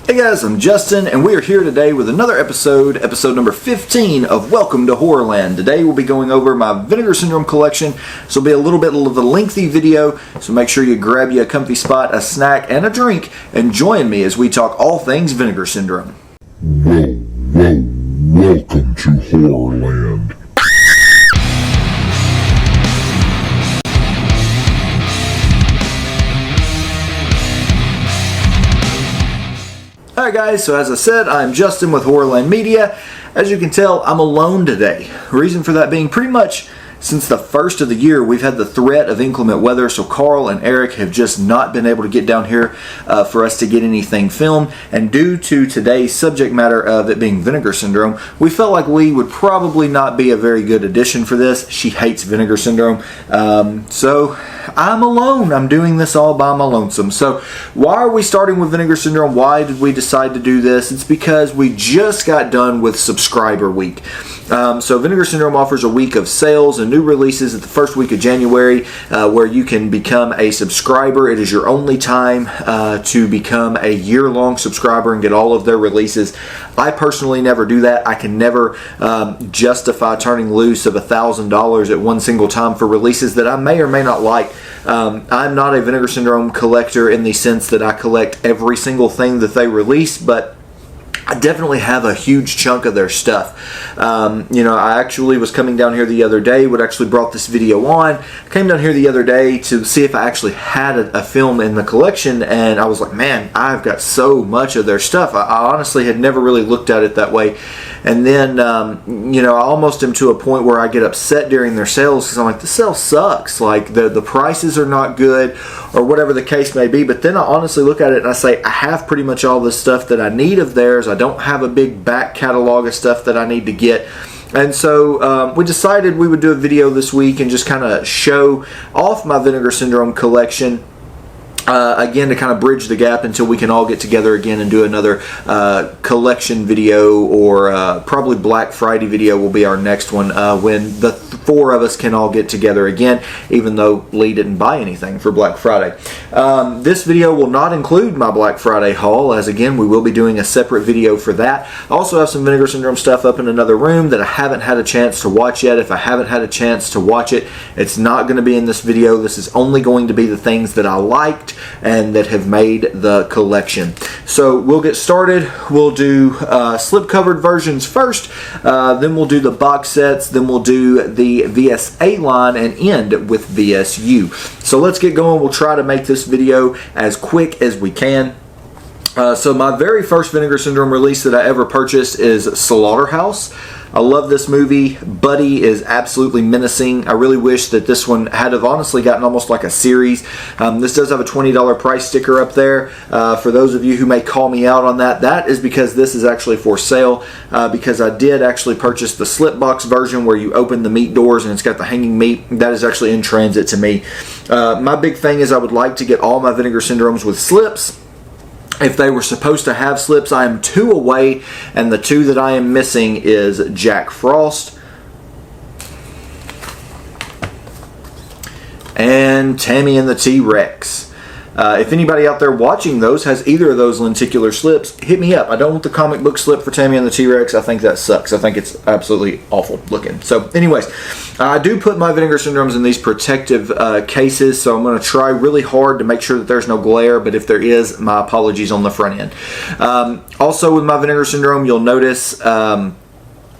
Hey guys, I'm Justin, and we are here today with another episode number 15 of Welcome to Horrorland. Today we'll be going over my Vinegar Syndrome collection. This will be a little bit of a lengthy video, so make sure you grab you a comfy spot, a snack, and a drink, and join me as we talk all things Vinegar Syndrome. Welcome to Horrorland. Alright guys, so as I said, I'm Justin with Horrorland Media. As you can tell, I'm alone today. Reason for that being pretty much since the first of the year, we've had the threat of inclement weather, so Carl and Eric have just not been able to get down here for us to get anything filmed. And due to today's subject matter of it being Vinegar Syndrome, we felt like we would probably not be a very good addition for this. She hates Vinegar Syndrome. So I'm alone. I'm doing this all by my lonesome. So why are we starting with Vinegar Syndrome? Why did we decide to do this? It's because we just got done with Subscriber Week. So Vinegar Syndrome offers a week of sales and new releases at the first week of January where you can become a subscriber. It is your only time to become a year-long subscriber and get all of their releases. I personally never do that. I can never justify turning loose of $1,000 at one single time for releases that I may or may not like. I'm not a Vinegar Syndrome collector in the sense that I collect every single thing that they release, but I definitely have a huge chunk of their stuff. I actually was coming down here the other day, what actually brought this video on. I came down here the other day to see if I actually had a film in the collection, and I was like, man, I've got so much of their stuff. I honestly had never really looked at it that way. And then, I almost am to a point where I get upset during their sales because I'm like, the sale sucks. Like, the prices are not good or whatever the case may be. But then I honestly look at it and I say, I have pretty much all the stuff that I need of theirs. I don't have a big back catalog of stuff that I need to get. And so we decided we would do a video this week and just kind of show off my Vinegar Syndrome collection. Again, to kind of bridge the gap until we can all get together again and do another collection video, or probably Black Friday video will be our next one when the four of us can all get together again, even though Lee didn't buy anything for Black Friday. This video will not include my Black Friday haul, as again, we will be doing a separate video for that. I also have some Vinegar Syndrome stuff up in another room that I haven't had a chance to watch yet. If I haven't had a chance to watch it, it's not going to be in this video. This is only going to be the things that I liked and that have made the collection. So we'll get started. We'll do slip-covered versions first, then we'll do the box sets, then we'll do the VSA line, and end with VSU. So let's get going. We'll try to make this video as quick as we can. So my very first Vinegar Syndrome release that I ever purchased is Slaughterhouse. I love this movie. Buddy is absolutely menacing. I really wish that this one had have honestly gotten almost like a series. This does have a $20 price sticker up there. For those of you who may call me out on that, that is because this is actually for sale, because I did actually purchase the slip box version where you open the meat doors and it's got the hanging meat. That is actually in transit to me. My big thing is I would like to get all my Vinegar Syndromes with slips. If they were supposed to have slips, I am 2 away, and the 2 that I am missing is Jack Frost and Tammy and the T-Rex. If anybody out there watching those has either of those lenticular slips, hit me up. I don't want the comic book slip for Tammy and the T-Rex. I think that sucks. I think it's absolutely awful looking. So anyways, I do put my Vinegar Syndromes in these protective cases, so I'm going to try really hard to make sure that there's no glare, but if there is, my apologies on the front end. Also with my Vinegar Syndrome, you'll notice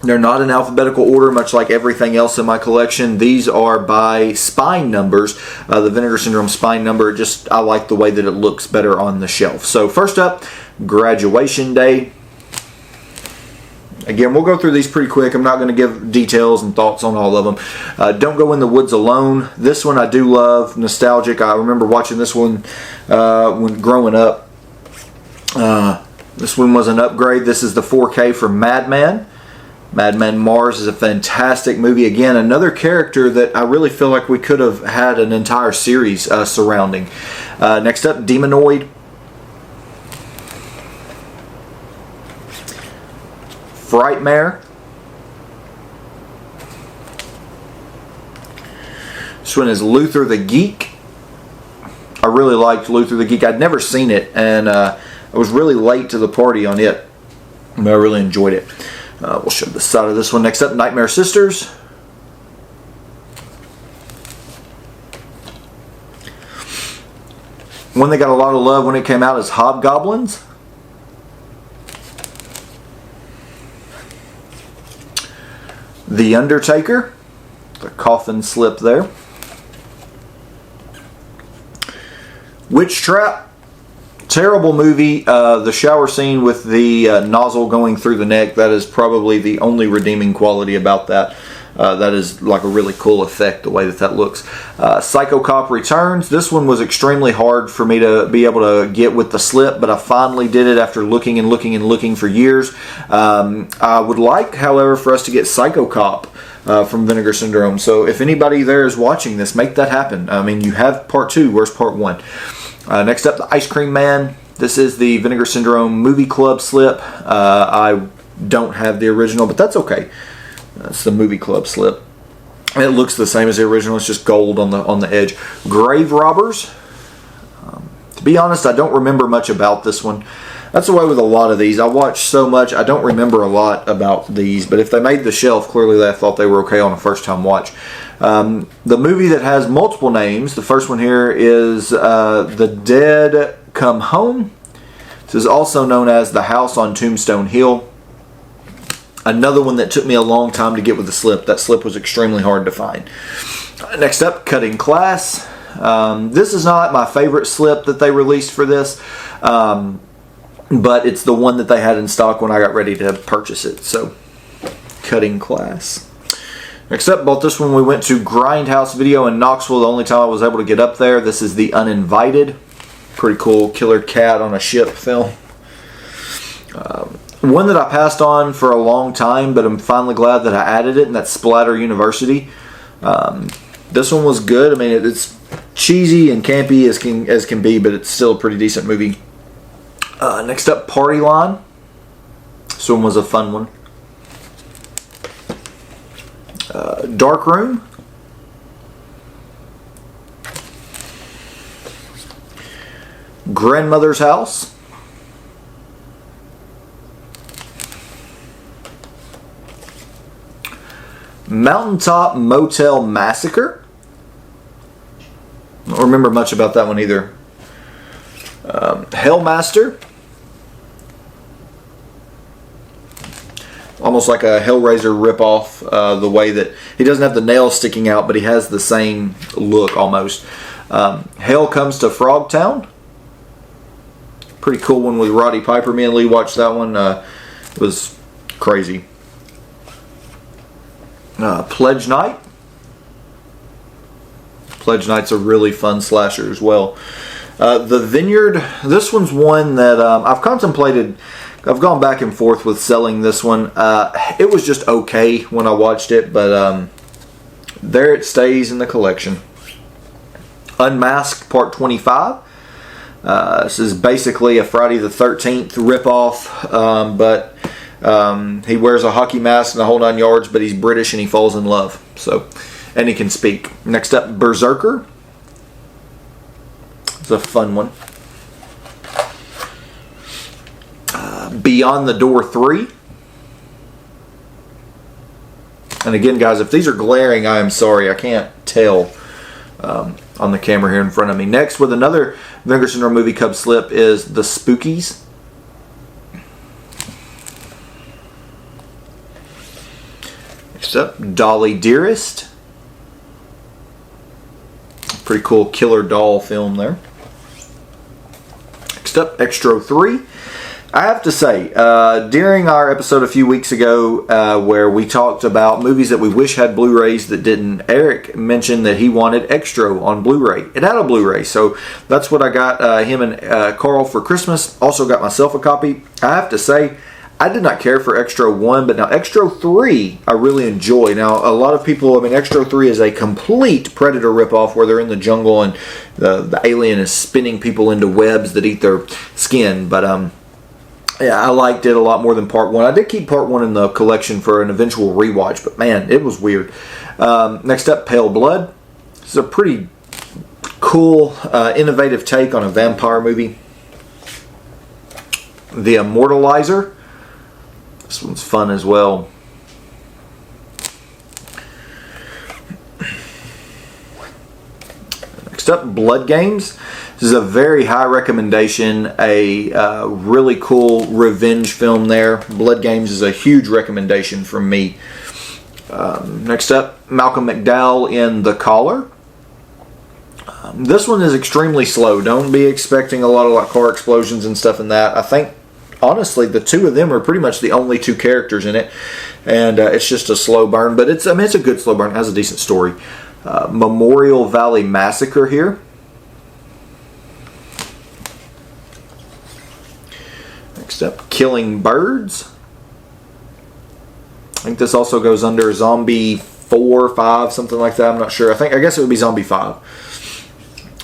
they're not in alphabetical order, much like everything else in my collection. These are by spine numbers. The Vinegar Syndrome spine number, just I like the way that it looks better on the shelf. So first up, Graduation Day. Again, we'll go through these pretty quick. I'm not going to give details and thoughts on all of them. Don't Go in the Woods Alone. This one I do love. Nostalgic. I remember watching this one when growing up. This one was an upgrade. This is the 4K for Madman. Madman Mars is a fantastic movie. Again, another character that I really feel like we could have had an entire series surrounding. Next up, Demonoid. Frightmare. This one is Luther the Geek. I really liked Luther the Geek. I'd never seen it, and I was really late to the party on it, but I really enjoyed it. We'll show the side of this one. Next up, Nightmare Sisters. One that got a lot of love when it came out is Hobgoblins. The Undertaker. The coffin slip there. Witch Trap. Terrible movie. The shower scene with the nozzle going through the neck, that is probably the only redeeming quality about that. That is like a really cool effect, the way that looks. Psycho Cop Returns. This one was extremely hard for me to be able to get with the slip, but I finally did it after looking and looking and looking for years. I would like, however, for us to get Psycho Cop from Vinegar Syndrome. So if anybody there is watching this, make that happen. I mean, you have part 2. Where's part 1? Next up, the Ice Cream Man. This is the Vinegar Syndrome Movie Club slip. I don't have the original, but that's okay. That's the Movie Club slip. It looks the same as the original. It's just gold on the edge. Grave Robbers. To be honest, I don't remember much about this one. That's the way with a lot of these. I watch so much, I don't remember a lot about these. But if they made the shelf, clearly they thought they were okay on a first-time watch. The movie that has multiple names. The first one here is The Dead Come Home. This is also known as The House on Tombstone Hill. Another one that took me a long time to get with the slip. That slip was extremely hard to find. Next up, Cutting Class. This is not my favorite slip that they released for this, but it's the one that they had in stock when I got ready to purchase it. So, Cutting Class. Next up, bought this one. We went to Grindhouse Video in Knoxville. The only time I was able to get up there. This is The Uninvited. Pretty cool killer cat on a ship film. One that I passed on for a long time, but I'm finally glad that I added it, and that's Splatter University. This one was good. I mean, it's cheesy and campy as can be, but it's still a pretty decent movie. Next up, Party Line. This one was a fun one. Dark Room. Grandmother's House. Mountaintop Motel Massacre. I don't remember much about that one either. Hellmaster. Almost like a Hellraiser ripoff, the way that he doesn't have the nails sticking out, but he has the same look almost. Hell Comes to Frogtown. Pretty cool one with Roddy Piper. Me and Lee watched that one. It was crazy. Pledge Night. Pledge Night's a really fun slasher as well. The Vineyard. This one's one that I've contemplated. I've gone back and forth with selling this one. It was just okay when I watched it, but there it stays in the collection. Unmasked Part 25. This is basically a Friday the 13th ripoff, but he wears a hockey mask and the whole 9 yards, but he's British and he falls in love. So, and he can speak. Next up, Berserker. It's a fun one. Beyond the Door 3. And again, guys, if these are glaring, I am sorry. I can't tell on the camera here in front of me. Next, with another Vinegar Syndrome movie cub slip, is The Spookies. Next up, Dolly Dearest. Pretty cool killer doll film there. Next up, Extro 3. I have to say, during our episode a few weeks ago where we talked about movies that we wish had Blu-rays that didn't, Eric mentioned that he wanted Extro on Blu-ray. It had a Blu-ray, so that's what I got him and Carl for Christmas. Also got myself a copy. I have to say, I did not care for Extro 1, but now Extro 3 I really enjoy. Now, a lot of people, I mean, Extro 3 is a complete Predator ripoff where they're in the jungle and the alien is spinning people into webs that eat their skin, but yeah, I liked it a lot more than Part 1. I did keep Part 1 in the collection for an eventual rewatch, but man, it was weird. Next up, Pale Blood. This is a pretty cool, innovative take on a vampire movie. The Immortalizer. This one's fun as well. Next up, Blood Games. This is a very high recommendation, a really cool revenge film there. Blood Games is a huge recommendation from me. Next up, Malcolm McDowell in The Caller. This one is extremely slow. Don't be expecting a lot of like car explosions and stuff in that. I think, honestly, the two of them are pretty much the only two characters in it, and it's just a slow burn. But it's a good slow burn. It has a decent story. Memorial Valley Massacre here. Next up, Killing Birds. I think this also goes under Zombie 4, 5, something like that. I'm not sure. I guess it would be Zombie 5.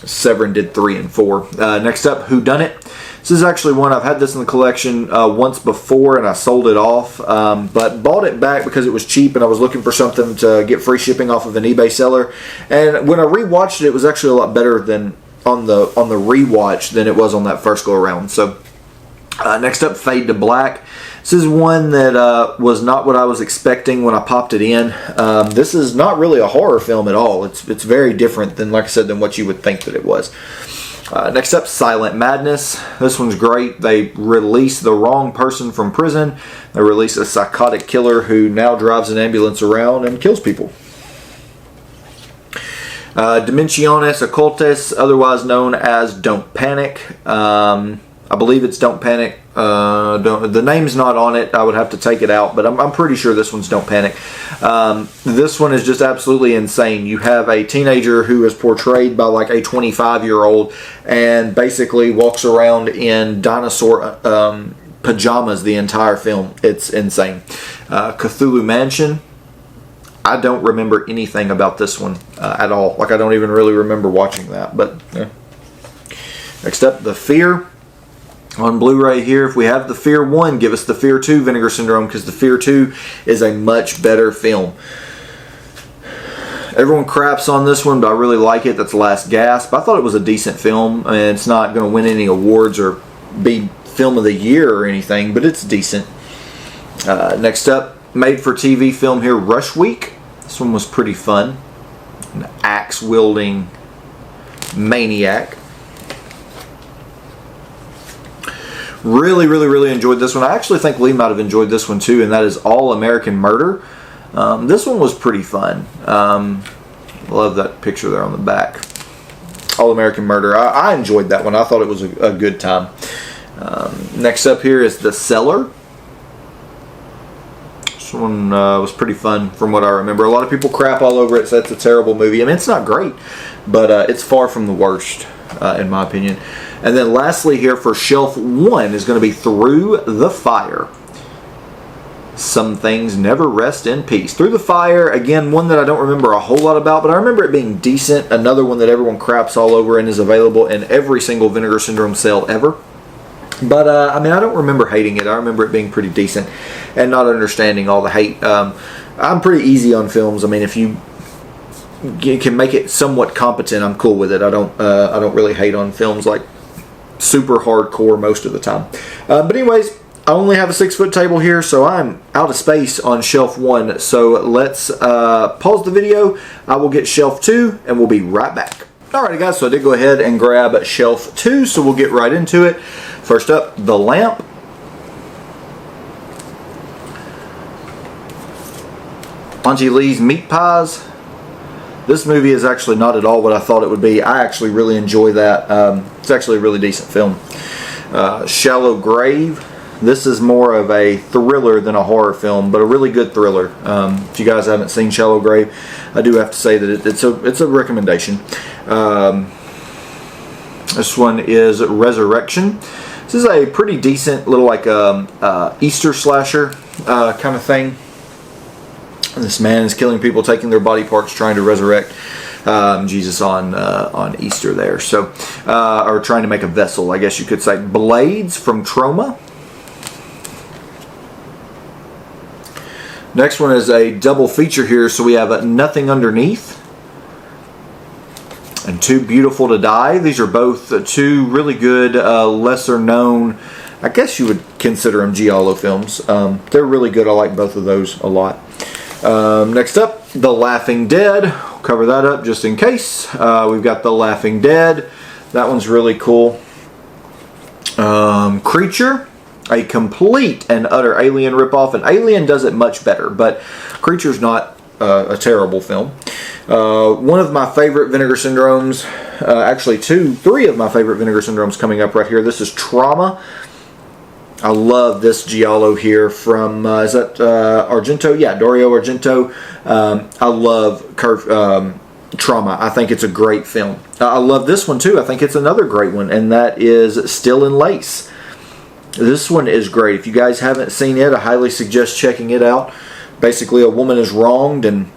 Severin did 3 and 4. Next up, Whodunit. This is actually one, I've had this in the collection once before and I sold it off, but bought it back because it was cheap and I was looking for something to get free shipping off of an eBay seller. And when I rewatched it, it was actually a lot better than on the rewatch than it was on that first go around. So next up, Fade to Black. This is one that was not what I was expecting when I popped it in. This is not really a horror film at all. It's very different than, like I said, than what you would think that it was. Next up, Silent Madness. This one's great. They release the wrong person from prison. They release a psychotic killer who now drives an ambulance around and kills people. Dimensiones Occultas, otherwise known as Don't Panic. I believe it's Don't Panic. The name's not on it. I would have to take it out, but I'm pretty sure this one's Don't Panic. This one is just absolutely insane. You have a teenager who is portrayed by like a 25-year-old and basically walks around in dinosaur pajamas the entire film. It's insane. Cthulhu Mansion. I don't remember anything about this one at all. Like, I don't even really remember watching that. But yeah. Next up, The Fear. On Blu-ray here, if we have The Fear 1, give us The Fear 2 Vinegar Syndrome, because The Fear 2 is a much better film. Everyone craps on this one, but I really like it. That's Last Gasp. I thought it was a decent film. I mean, it's not going to win any awards or be Film of the Year or anything, but it's decent. Next up, made-for-TV film here, Rush Week. This one was pretty fun. An axe-wielding maniac. Really enjoyed this one. I actually think Lee might have enjoyed this one too, and that is All American Murder. This one was pretty fun. Love that picture there on the back. All American Murder. I enjoyed that one. I thought it was a good time. Next up here is The Cellar. This one was pretty fun from what I remember. A lot of people crap all over it, so it's a terrible movie. I mean, it's not great, but it's far from the worst, in my opinion. And then lastly here for Shelf 1 is going to be Through the Fire. Some Things Never Rest in Peace. Through the Fire, again, one that I don't remember a whole lot about, but I remember it being decent. Another one that everyone craps all over and is available in every single Vinegar Syndrome sale ever. But, I mean, I don't remember hating it. I remember it being pretty decent and not understanding all the hate. I'm pretty easy on films. I mean, if you can make it somewhat competent, I'm cool with it. I don't really hate on films like super hardcore most of the time. But anyways, I only have a 6-foot table here, so I'm out of space on Shelf 1. So let's pause the video. I will get Shelf 2, and we'll be right back. Alrighty guys, so I did go ahead and grab Shelf 2, so we'll get right into it. First up, The Lamp. Auntie Lee's Meat Pies. This movie is actually not at all what I thought it would be. I actually really enjoy that. It's actually a really decent film. Shallow Grave. This is more of a thriller than a horror film, but a really good thriller. If you guys haven't seen Shallow Grave, I do have to say that it's a recommendation. This one is Resurrection. This is a pretty decent little like Easter slasher kind of thing. This man is killing people, taking their body parts, trying to resurrect Jesus on Easter there. So, or trying to make a vessel, I guess you could say. Blades from Troma. Next one is a double feature here. So we have Nothing Underneath and Too Beautiful to Die. These are both two really good, lesser known I guess you would consider them giallo films. They're really good. I like both of those a lot. Next up, The Laughing Dead. I'll cover that up just in case. We've got The Laughing Dead. That one's really cool. Creature, a complete and utter Alien ripoff. And Alien does it much better, but Creature's not a terrible film. One of my favorite Vinegar Syndromes, actually three of my favorite Vinegar Syndromes coming up right here. This is Trauma. I love this giallo here from, is that Argento? Yeah, Dario Argento. I love Trauma. I think it's a great film. I love this one too. I think it's another great one, and that is Still in Lace. This one is great. If you guys haven't seen it, I highly suggest checking it out. Basically, a woman is wronged, and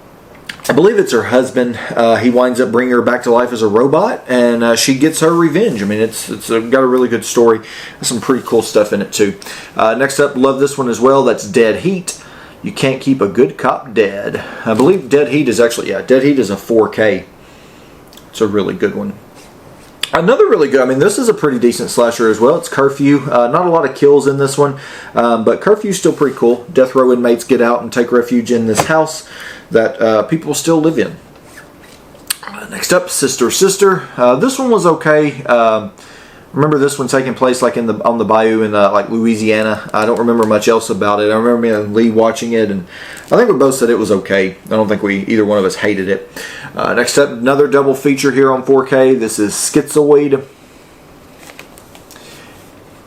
I believe it's her husband. He winds up bringing her back to life as a robot, and she gets her revenge. I mean, it's got a really good story. There's some pretty cool stuff in it too. Next up, love this one as well. That's Dead Heat. You Can't Keep a Good Cop Dead. I believe Dead Heat is actually, Dead Heat is a 4K. It's a really good one. Another really good, I mean, this is a pretty decent slasher as well. It's Curfew. Not a lot of kills in this one, but Curfew's still pretty cool. Death row inmates get out and take refuge in this house that people still live in. Next up, Sister Sister. This one was okay. Remember this one taking place like on the bayou in like Louisiana. I don't remember much else about it. I remember me and Lee watching it, and I think we both said it was okay. I don't think either one of us hated it. Next up, another double feature here on 4K. This is Schizoid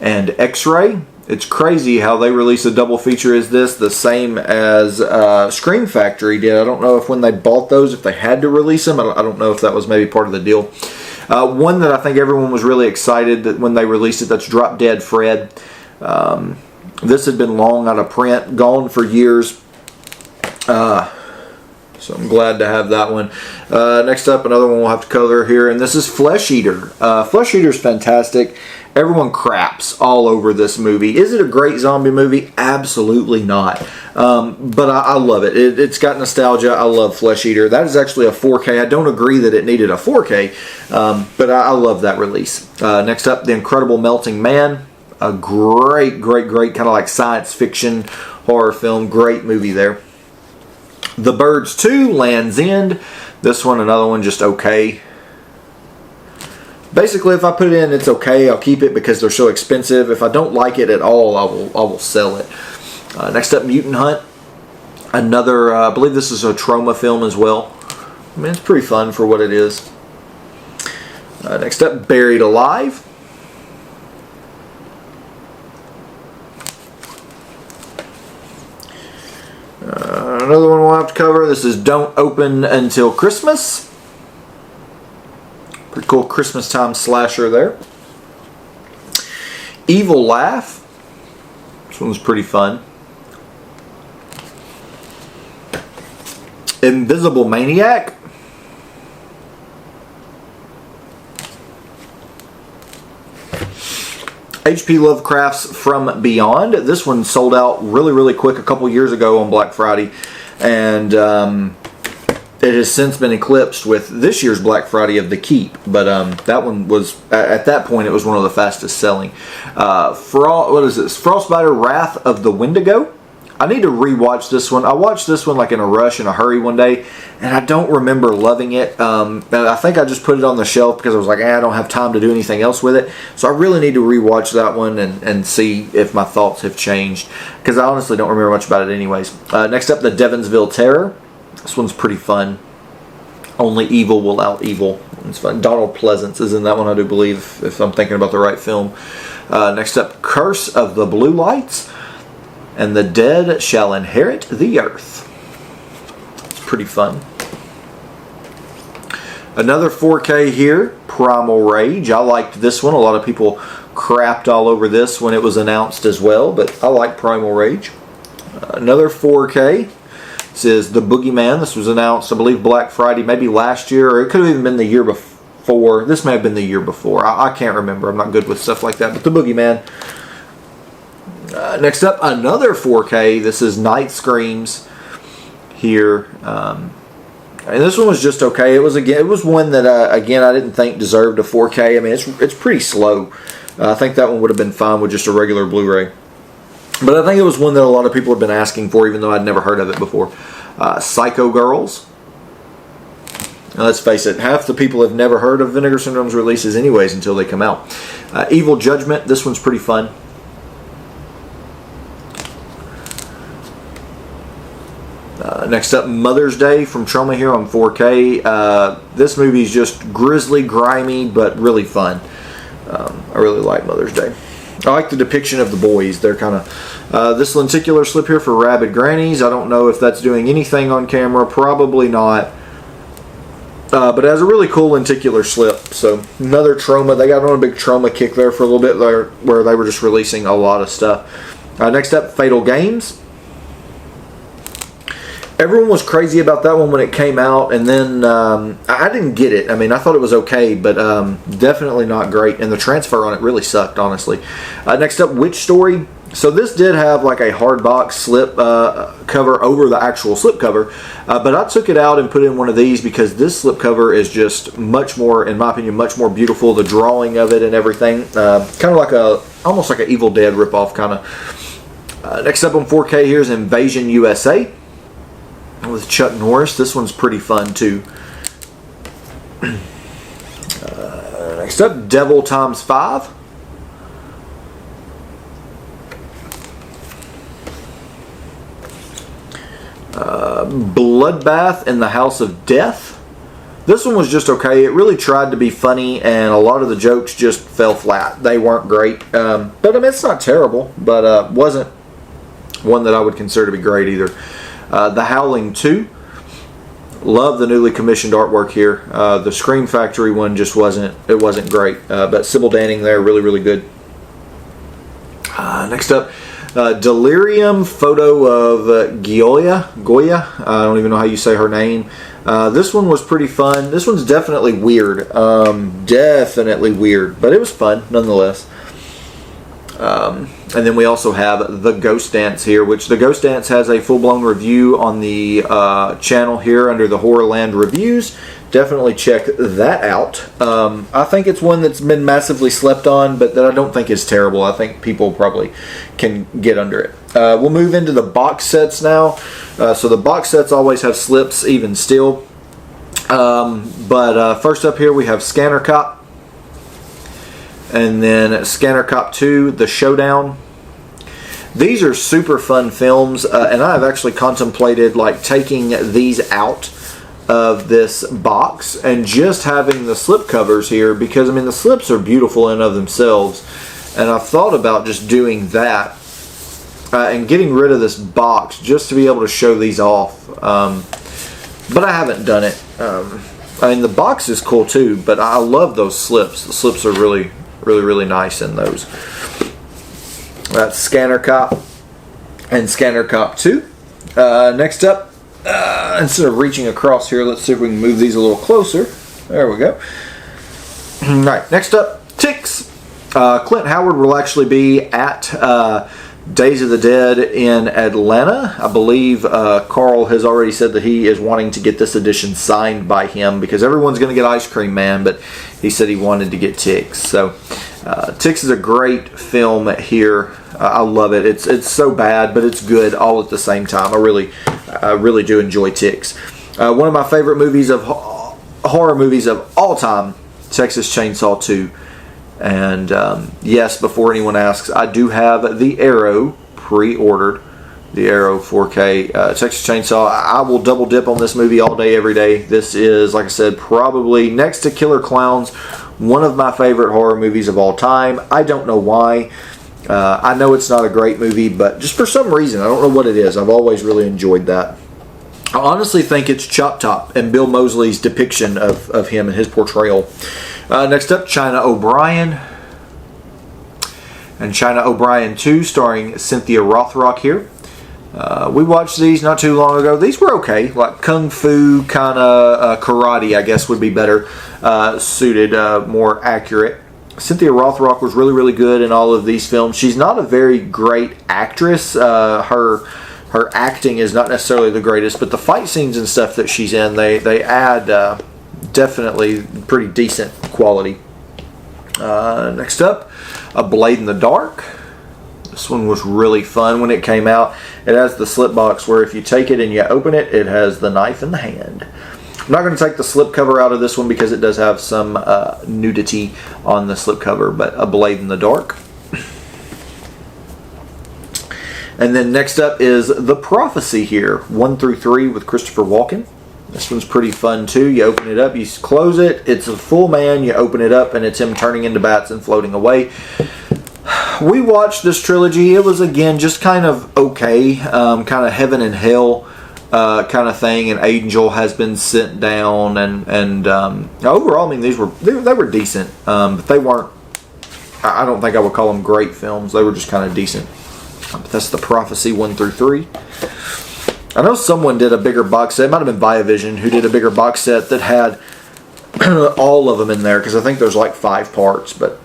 and X-Ray. It's crazy how they release a double feature as this, the same as Scream Factory did. I don't know if when they bought those, if they had to release them. I don't know if that was maybe part of the deal. One that I think everyone was really excited that when they released it, that's Drop Dead Fred. This had been long out of print, gone for years. So I'm glad to have that one. Next up, another one we'll have to cover here, and this is Flesh Eater. Flesh Eater is fantastic. Everyone craps all over this movie. Is it a great zombie movie? Absolutely not. But I love it. It's got nostalgia. I love Flesh Eater. That is actually a 4K. I don't agree that it needed a 4K, but I love that release. Next up, The Incredible Melting Man. A great kind of like science fiction horror film. Great movie there. The Birds 2, Land's End. This one, another one, just okay. Basically, if I put it in, it's okay. I'll keep it because they're so expensive. If I don't like it at all, I will sell it. Next up, Mutant Hunt. Another, I believe this is a trauma film as well. I mean, it's pretty fun for what it is. Next up, Buried Alive. Another one we'll have to cover. This is Don't Open Until Christmas. Pretty cool Christmas time slasher there. Evil Laugh. This one's pretty fun. Invisible Maniac. H.P. Lovecraft's From Beyond. This one sold out really quick a couple years ago on Black Friday, and it has since been eclipsed with this year's Black Friday of The Keep. But that one was, at that point, it was one of the fastest selling. What is this? Frostbiter Wrath of the Wendigo. I need to rewatch this one. I watched this one like in a rush, in a hurry one day, and I don't remember loving it. I think I just put it on the shelf because I was like, I don't have time to do anything else with it. So I really need to rewatch that one and see if my thoughts have changed, because I honestly don't remember much about it anyways. Next up, The Devonsville Terror. This one's pretty fun. Only Evil Will Out Evil. It's fun. Donald Pleasance is in that one, I do believe, if I'm thinking about the right film. Next up, Curse of the Blue Lights. And The Dead Shall Inherit the Earth. It's pretty fun. Another 4K here, Primal Rage. I liked this one. A lot of people crapped all over this when it was announced as well, but I like Primal Rage. Another 4K. This is The Boogeyman. This was announced, I believe, Black Friday, maybe last year, or it could have even been the year before. This may have been the year before. I can't remember. I'm not good with stuff like that, but The Boogeyman. Next up, another 4K. This is Night Screams here. And this one was just okay. It was one that again I didn't think deserved a 4K. I mean, it's pretty slow. I think that one would have been fine with just a regular Blu-ray. But I think it was one that a lot of people had been asking for, even though I'd never heard of it before. Psycho Girls. Now, let's face it, half the people have never heard of Vinegar Syndrome's releases anyways until they come out. Evil Judgment. This one's pretty fun. Next up, Mother's Day from Trauma here on 4K. This movie is just grisly, grimy, but really fun. I really like Mother's Day. I like the depiction of the boys. They're kind of... this lenticular slip here for Rabid Grannies. I don't know if that's doing anything on camera. Probably not. But it has a really cool lenticular slip. So, another Trauma. They got on a big Trauma kick there for a little bit there, where they were just releasing a lot of stuff. Next up, Fatal Games. Everyone was crazy about that one when it came out, and then I didn't get it. I mean, I thought it was okay, but definitely not great, and the transfer on it really sucked, honestly. Next up, Witch Story. So this did have like a hard box slip cover over the actual slip cover, but I took it out and put in one of these because this slip cover is just much more, in my opinion, much more beautiful. The drawing of it and everything, kind of like almost like an Evil Dead ripoff, kind of. Next up on 4K here is Invasion USA. With Chuck Norris. This one's pretty fun too. Next up, Devil Times 5. Bloodbath in the House of Death. This one was just okay. It really tried to be funny, and a lot of the jokes just fell flat. They weren't great, but I mean, it's not terrible, but wasn't one that I would consider to be great either. The Howling 2. Love the newly commissioned artwork here. The Scream Factory one just wasn't great. But Sybil Danning there, really, really good. Next up, Delirium Photo of Goya. I don't even know how you say her name. This one was pretty fun. This one's definitely weird. Definitely weird. But it was fun, nonetheless. And then we also have The Ghost Dance here, which The Ghost Dance has a full-blown review on the channel here under the Horrorland Reviews. Definitely check that out. I think it's one that's been massively slept on, but that I don't think is terrible. I think people probably can get under it. We'll move into the box sets now. So the box sets always have slips, even still. But first up here we have Scanner Cop. And then Scanner Cop 2, The Showdown. These are super fun films, and I've actually contemplated like taking these out of this box and just having the slip covers here, because I mean the slips are beautiful in and of themselves, and I've thought about just doing that and getting rid of this box just to be able to show these off, but I haven't done it. I mean, the box is cool too, but I love those slips. The slips are really nice in those. That's Scanner Cop and Scanner Cop 2. Next up, instead of reaching across here, let's see if we can move these a little closer. There we go. Alright, next up, Ticks. Clint Howard will actually be at Days of the Dead in Atlanta. I believe Carl has already said that he is wanting to get this edition signed by him, because everyone's going to get Ice Cream Man, but he said he wanted to get Ticks. So Ticks is a great film here. I love it. It's so bad, but it's good all at the same time. I really do enjoy Ticks. One of my favorite movies of horror movies of all time, Texas Chainsaw 2. And yes, before anyone asks, I do have the Arrow pre-ordered. The Arrow 4K Texas Chainsaw. I will double dip on this movie all day, every day. This is, like I said, probably next to Killer Clowns, one of my favorite horror movies of all time. I don't know why. I know it's not a great movie, but just for some reason, I don't know what it is. I've always really enjoyed that. I honestly think it's Chop Top and Bill Moseley's depiction of him and his portrayal. Next up, China O'Brien. And China O'Brien 2, starring Cynthia Rothrock here. We watched these not too long ago. These were okay, like kung fu kind of karate, I guess would be better suited, more accurate. Cynthia Rothrock was really good in all of these films. She's not a very great actress. Her acting is not necessarily the greatest, but the fight scenes and stuff that she's in, they add definitely pretty decent quality. Next up, A Blade in the Dark. This one was really fun when it came out. It has the slip box where if you take it and you open it, it has the knife in the hand. I'm not going to take the slip cover out of this one because it does have some nudity on the slip cover, but A Blade in the Dark. And then next up is The Prophecy here, 1 through 3 with Christopher Walken. This one's pretty fun too. You open it up, you close it, it's a full man, you open it up and it's him turning into bats and floating away. We watched this trilogy. It was, again, just kind of okay, kind of heaven and hell kind of thing. An angel has been sent down, and overall, I mean, they were decent, but they weren't. I don't think I would call them great films. They were just kind of decent. But that's The Prophecy 1 through 3. I know someone did a bigger box set. It might have been Viavision who did a bigger box set that had all of them in there, because I think there's like 5 parts, but.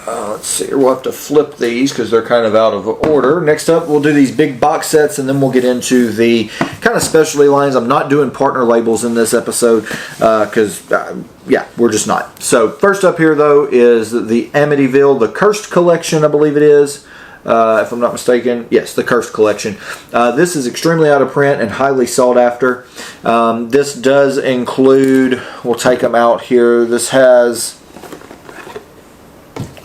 Let's see, we'll have to flip these because they're kind of out of order. Next up, we'll do these big box sets, and then we'll get into the kind of specialty lines. I'm not doing partner labels in this episode because, yeah, we're just not. So first up here, though, is the Amityville, the Cursed Collection, I believe it is. If I'm not mistaken. Yes, the Cursed Collection. This is extremely out of print and highly sought after. This does include, we'll take them out here, this has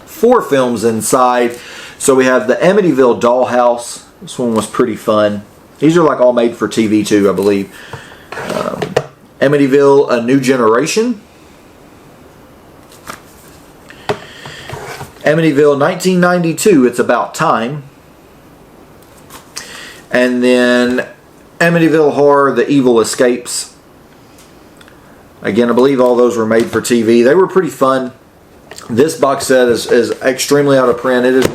4 films inside. So we have the Amityville Dollhouse. This one was pretty fun. These are like all made for TV too, I believe. Amityville, A New Generation. Amityville 1992, It's About Time. And then Amityville Horror, The Evil Escapes. Again, I believe all those were made for TV. They were pretty fun. This box set is extremely out of print. It is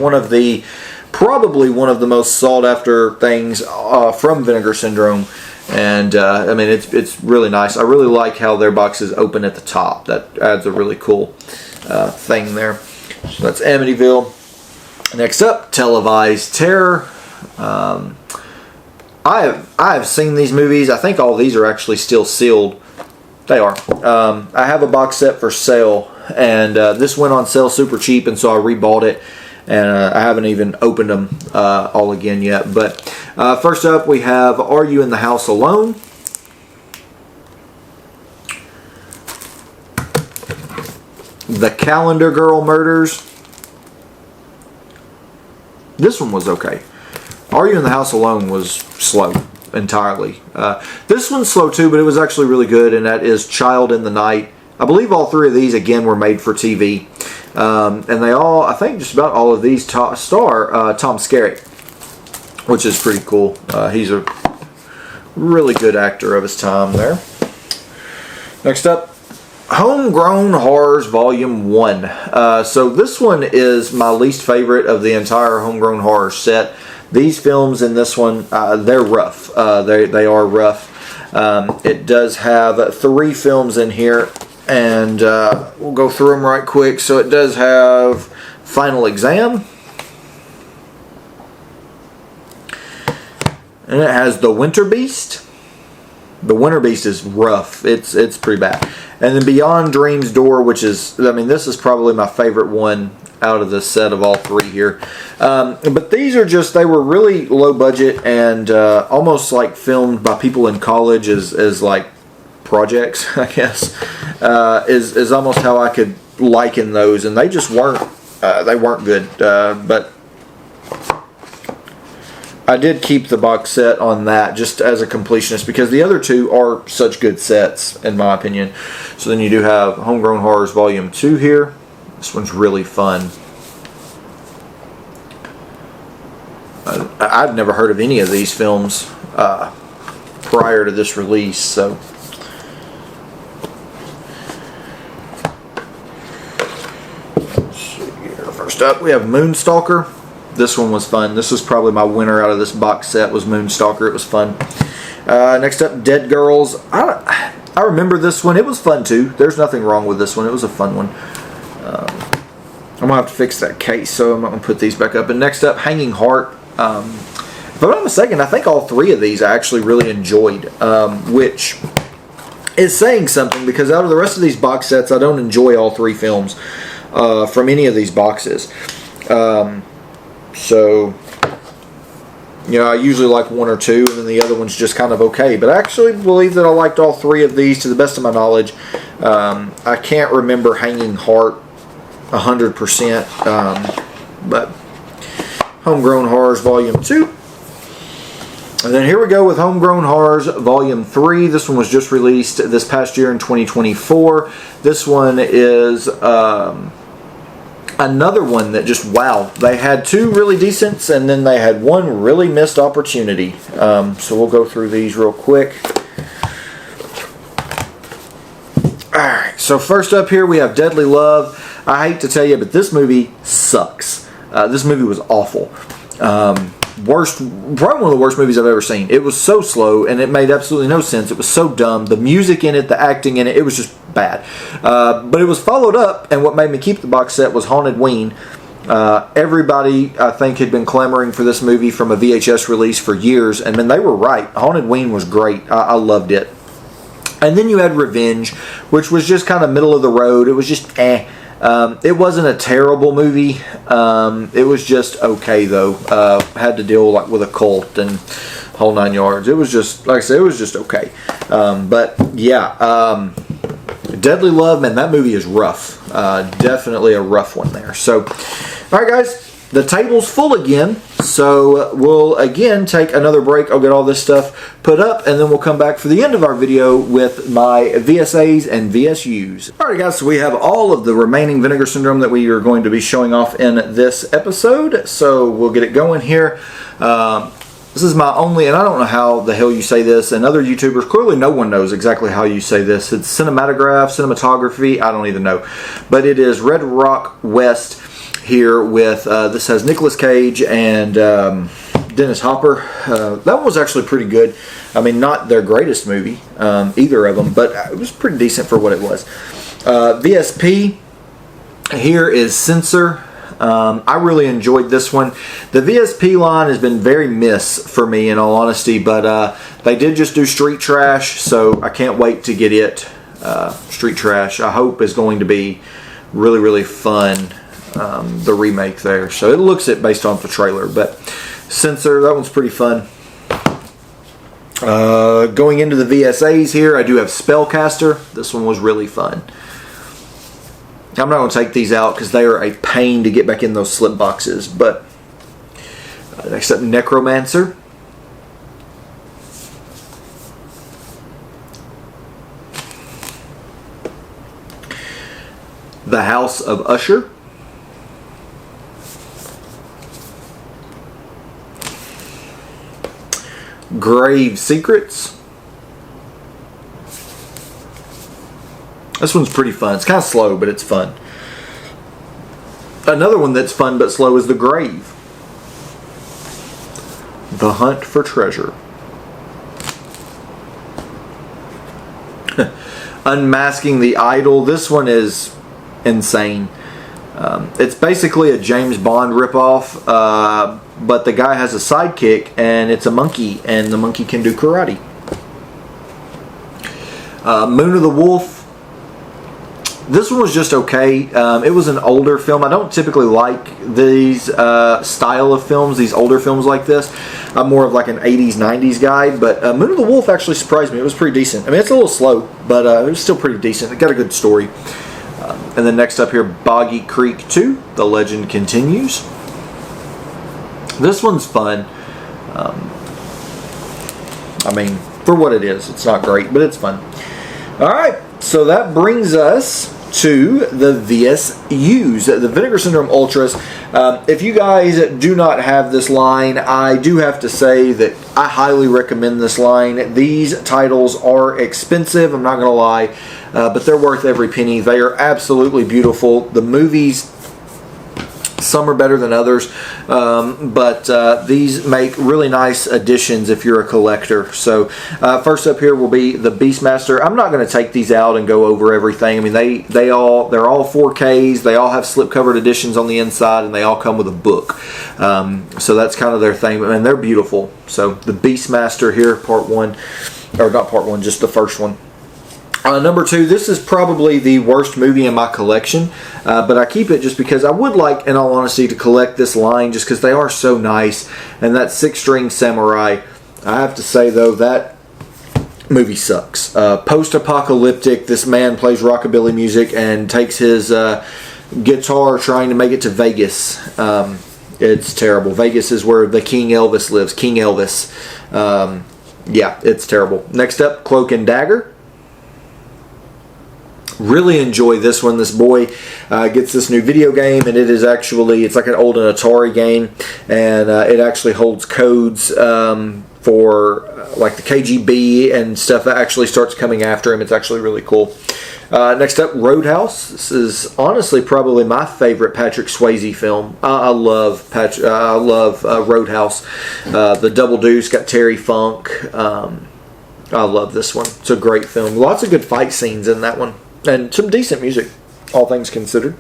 probably one of the most sought after things from Vinegar Syndrome. And I mean, it's really nice. I really like how their boxes open at the top. That adds a really cool thing there. So that's Amityville. Next up, Televised Terror. I have seen these movies. I think all these are actually still sealed. They are. I have a box set for sale, and this went on sale super cheap, and so I rebought it, and I haven't even opened them all again yet. But first up, we have Are You in the House Alone? The Calendar Girl Murders. This one was okay. Are You in the House Alone was slow entirely. This one's slow too, but it was actually really good, and that is Child in the Night. I believe all 3 of these, again, were made for TV. And they all, I think just about all of these star Tom Skerritt, which is pretty cool. He's a really good actor of his time there. Next up, Homegrown Horrors Volume 1. So this one is my least favorite of the entire Homegrown Horror set. These films in this one, they're rough. They are rough. It does have 3 films in here, and we'll go through them right quick. So it does have Final Exam, and it has The Winter Beast. The Winter Beast is rough. It's pretty bad. And then Beyond Dream's Door, which is, I mean, this is probably my favorite one out of the set of all 3 here. But these are just, they were really low budget and almost like filmed by people in college as like projects, I guess, is almost how I could liken those. And they just weren't, they weren't good. But I did keep the box set on that just as a completionist because the other 2 are such good sets, in my opinion. So then you do have Homegrown Horrors Volume 2 here. This one's really fun. I've never heard of any of these films prior to this release, so. Let's see here. First up, we have Moonstalker. This one was fun. This was probably my winner out of this box set, was Moonstalker. It was fun. Next up, Dead Girls. I remember this one. It was fun too. There's nothing wrong with this one. It was a fun one. I'm going to have to fix that case, so I'm not going to put these back up. And next up, Hanging Heart. If I'm not mistaken, I think all 3 of these I actually really enjoyed, which is saying something because out of the rest of these box sets, I don't enjoy all 3 films. from any of these boxes. So, you know, I usually like one or two, and then the other one's just kind of okay. But I actually believe that I liked all three of these to the best of my knowledge. I can't remember Hanging Heart 100%, but Homegrown Horrors Volume 2. And then here we go with Homegrown Horrors Volume 3. This one was just released this past year in 2024. This one is another one that just, wow. They had two really decents, and then they had one really missed opportunity. So we'll go through these real quick. Alright, so first up here we have Deadly Love. I hate to tell you, but this movie sucks. This movie was awful. Probably one of the worst movies I've ever seen. It was so slow, and it made absolutely no sense. It was so dumb. The music in it, the acting in it, it was just bad. But it was followed up, and what made me keep the box set was Haunted Ween. Everybody, I think, had been clamoring for this movie from a VHS release for years, and then they were right. Haunted Ween was great. I loved it. And then you had Revenge, which was just kind of middle of the road. It was just it wasn't a terrible movie. It was just okay, though. Had to deal with a cult and whole 9 yards. It was just, like I said, it was just okay. But yeah, Deadly Love, man, that movie is rough. Definitely a rough one there. So, all right, guys. The table's full again, so we'll again take another break. I'll get all this stuff put up, and then we'll come back for the end of our video with my VSAs and VSUs. Alright guys, so we have all of the remaining Vinegar Syndrome that we are going to be showing off in this episode, so we'll get it going here. This is my only, and I don't know how the hell you say this, and other YouTubers, clearly no one knows exactly how you say this. It's cinematography, I don't even know. But it is Red Rock West here with, this has Nicolas Cage and Dennis Hopper. That one was actually pretty good. I mean, not their greatest movie, either of them, but it was pretty decent for what it was. VSP here is Censor. I really enjoyed this one. The VSP line has been very miss for me, in all honesty, but they did just do Street Trash, so I can't wait to get it. Street Trash, I hope, is going to be really, really fun. The remake there, so it looks it based off the trailer, but Censor, that one's pretty fun. Going into the VSAs here, I do have Spellcaster. This one was really fun. I'm not going to take these out because they are a pain to get back in those slip boxes, but next up, Necromancer. The House of Usher. Grave Secrets. This one's pretty fun. It's kind of slow, but it's fun. Another one that's fun but slow is The Grave. The Hunt for Treasure. Unmasking the Idol. This one is insane. It's basically a James Bond ripoff, but the guy has a sidekick, and it's a monkey, and the monkey can do karate. Moon of the Wolf. This one was just okay. It was an older film. I don't typically like these style of films, these older films like this. I'm more of like an 80s, 90s guy, but Moon of the Wolf actually surprised me. It was pretty decent. I mean, it's a little slow, but it was still pretty decent. It got a good story. And then next up here, Boggy Creek 2, The Legend Continues. This one's fun. I mean, for what it is, it's not great, but it's fun. Alright, so that brings us to the VSUs, the Vinegar Syndrome Ultras. If you guys do not have this line, I do have to say that I highly recommend this line. These titles are expensive, I'm not going to lie, but they're worth every penny. They are absolutely beautiful. The movies, some are better than others, but these make really nice additions if you're a collector. So first up here will be the Beastmaster. I'm not going to take these out and go over everything. I mean, they're all 4Ks. They all have slip-covered editions on the inside, and they all come with a book. So that's kind of their thing, and they're beautiful. So the Beastmaster here, part one, or not part one, just the first one. Number 2, this is probably the worst movie in my collection, but I keep it just because I would like, in all honesty, to collect this line just because they are so nice. And that's Six String Samurai. I have to say, though, that movie sucks. Post-apocalyptic, this man plays rockabilly music and takes his guitar trying to make it to Vegas. It's terrible. Vegas is where the King Elvis lives. King Elvis. Yeah, it's terrible. Next up, Cloak and Dagger. Really enjoy this one. This boy gets this new video game, and it's like an old Atari game, and it actually holds codes for like the KGB and stuff that actually starts coming after him. It's actually really cool. Next up, Roadhouse. This is honestly probably my favorite Patrick Swayze film. I love Roadhouse. The Double Deuce got Terry Funk. I love this one. It's a great film. Lots of good fight scenes in that one. And some decent music, all things considered.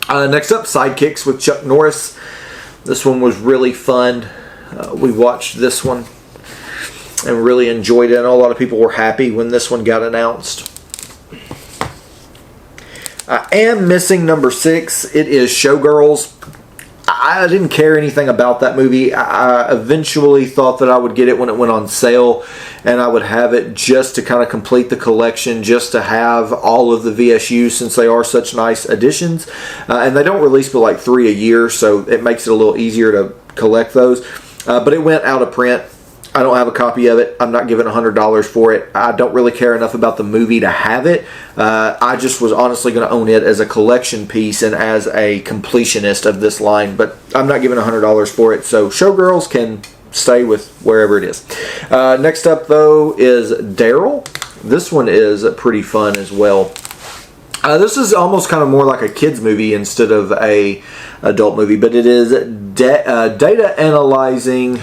Next up, Sidekicks with Chuck Norris. This one was really fun. We watched this one and really enjoyed it. I know a lot of people were happy when this one got announced. I am missing number 6. It is Showgirls. I didn't care anything about that movie. I eventually thought that I would get it when it went on sale, and I would have it just to kind of complete the collection, just to have all of the VSUs since they are such nice additions. And they don't release but like 3 a year, so it makes it a little easier to collect those. But it went out of print. I don't have a copy of it. I'm not giving $100 for it. I don't really care enough about the movie to have it. I just was honestly going to own it as a collection piece and as a completionist of this line, but I'm not giving $100 for it, so Showgirls can stay with wherever it is. Next up, though, is Daryl. This one is pretty fun as well. This is almost kind of more like a kid's movie instead of a adult movie, but it is data analyzing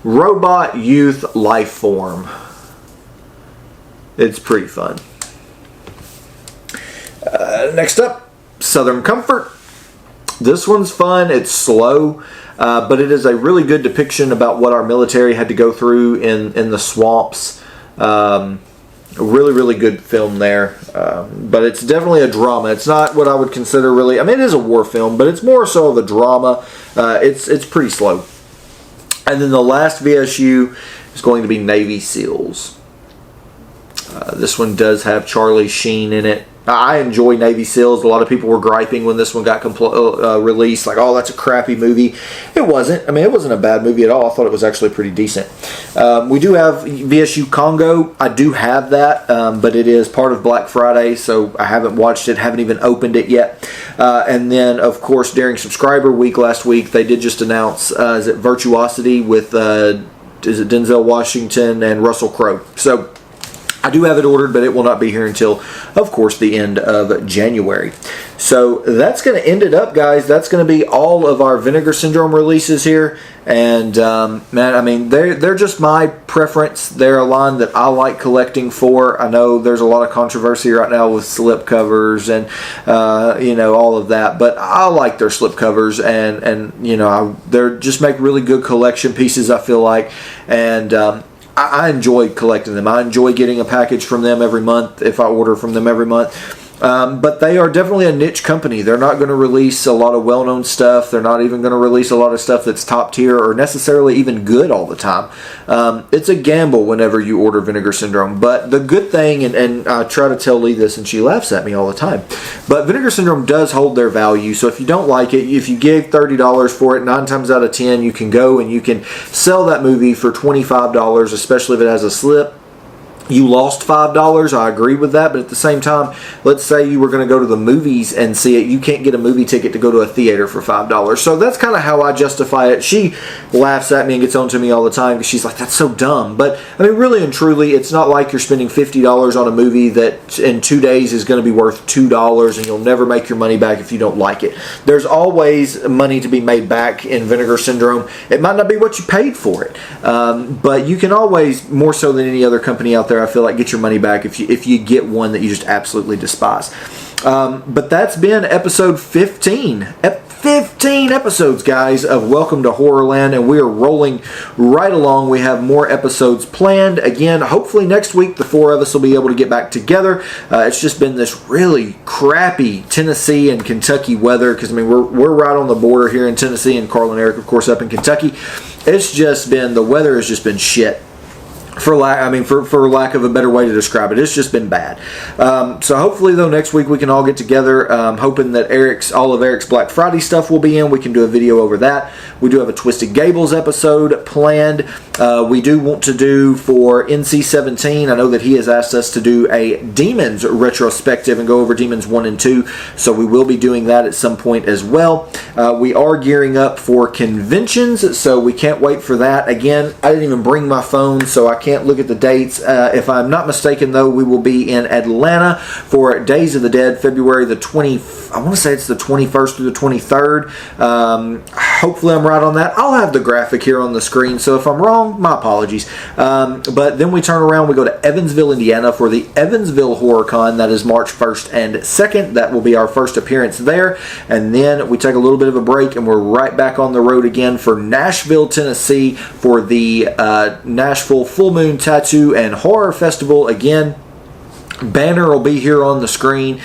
robot youth life form. It's pretty fun. Next up, Southern Comfort. This one's fun. It's slow, but it is a really good depiction about what our military had to go through in the swamps. Really good film there. But it's definitely a drama. It's not what I would consider really... I mean, it is a war film, but it's more so of a drama. It's pretty slow. And then the last VSU is going to be Navy SEALs. This one does have Charlie Sheen in it. I enjoy Navy SEALs. A lot of people were griping when this one got released, like, oh, that's a crappy movie. It wasn't. I mean, it wasn't a bad movie at all. I thought it was actually pretty decent. We do have VSU Congo. I do have that, but it is part of Black Friday, so I haven't watched it, haven't even opened it yet. And then, of course, during Subscriber Week last week, they did just announce, is it Virtuosity with, is it Denzel Washington and Russell Crowe? So I do have it ordered, but it will not be here until, of course, the end of January. So that's going to end it up, guys. That's going to be all of our Vinegar Syndrome releases here. And, man, I mean, they're just my preference. They're a line that I like collecting for. I know there's a lot of controversy right now with slip covers and, you know, all of that. But I like their slip covers. And you know, they're just make really good collection pieces, I feel like. And I enjoy collecting them. I enjoy getting a package from them every month if I order from them every month. But they are definitely a niche company. They're not going to release a lot of well-known stuff. They're not even going to release a lot of stuff that's top tier or necessarily even good all the time. It's a gamble whenever you order Vinegar Syndrome. But the good thing, and I try to tell Lee this and she laughs at me all the time, but Vinegar Syndrome does hold their value. So if you don't like it, if you gave $30 for it, 9 times out of 10 you can go and you can sell that movie for $25, especially if it has a slip. You lost $5, I agree with that, but at the same time, let's say you were going to go to the movies and see it. You can't get a movie ticket to go to a theater for $5. So that's kind of how I justify it. She laughs at me and gets on to me all the time because she's like, that's so dumb. But, I mean, really and truly, it's not like you're spending $50 on a movie that in 2 days is going to be worth $2 and you'll never make your money back if you don't like it. There's always money to be made back in Vinegar Syndrome. It might not be what you paid for it, but you can always, more so than any other company out there, I feel like, get your money back if you get one that you just absolutely despise. But that's been episode 15. 15 episodes, guys, of Welcome to Horrorland, and we are rolling right along. We have more episodes planned. Again, hopefully next week the four of us will be able to get back together. It's just been this really crappy Tennessee and Kentucky weather, because I mean we're right on the border here in Tennessee, and Carl and Eric, of course, up in Kentucky. It's just been, the weather has just been shit. For lack of a better way to describe it, it's just been bad. So hopefully, though, next week we can all get together. Hoping that all of Eric's Black Friday stuff will be in. We can do a video over that. We do have a Twisted Gables episode planned. We do want to do for NC-17. I know that he has asked us to do a Demons retrospective and go over Demons 1 and 2. So we will be doing that at some point as well. We are gearing up for conventions, so we can't wait for that. Again, I didn't even bring my phone, so I can't look at the dates. If I'm not mistaken, though, we will be in Atlanta for Days of the Dead, February the 20th. I want to say it's the 21st through the 23rd. Hopefully I'm right on that. I'll have the graphic here on the screen, so if I'm wrong, my apologies. But then we turn around, we go to Evansville, Indiana for the Evansville Horror Con. That is March 1st and 2nd. That will be our first appearance there. And then we take a little bit of a break, and we're right back on the road again for Nashville, Tennessee for the Nashville Full Moon Tattoo and Horror Festival. Again, banner will be here on the screen.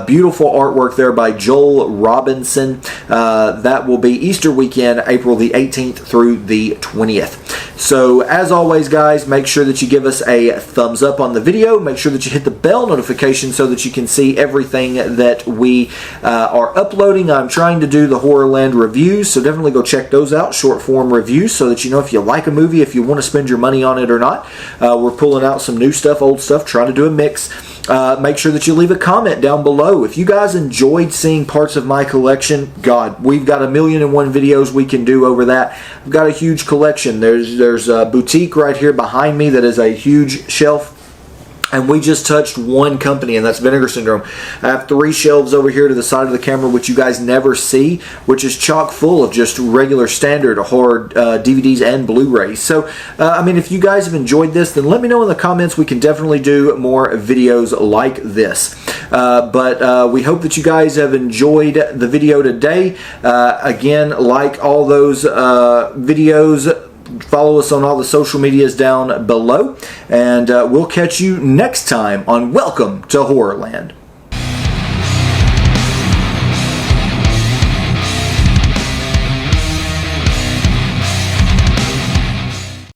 Beautiful artwork there by Joel Robinson. That will be Easter weekend, April the 18th through the 20th. So as always, guys, make sure that you give us a thumbs up on the video. Make sure that you hit the bell notification so that you can see everything that we are uploading. I'm trying to do the Horrorland reviews, so definitely go check those out, short form reviews, so that you know if you like a movie, if you want to spend your money on it or not. We're pulling out some new stuff, old stuff, trying to do a mix. Make sure that you leave a comment down below. If you guys enjoyed seeing parts of my collection, God, we've got 1,000,001 videos we can do over that. I've got a huge collection. There's a boutique right here behind me that is a huge shelf. And we just touched one company, and that's Vinegar Syndrome. I have 3 shelves over here to the side of the camera, which you guys never see, which is chock full of just regular standard horror DVDs and Blu-rays. So, I mean, if you guys have enjoyed this, then let me know in the comments. We can definitely do more videos like this. But we hope that you guys have enjoyed the video today. Again, like all those videos, follow us on all the social medias down below, and we'll catch you next time on Welcome to Horrorland.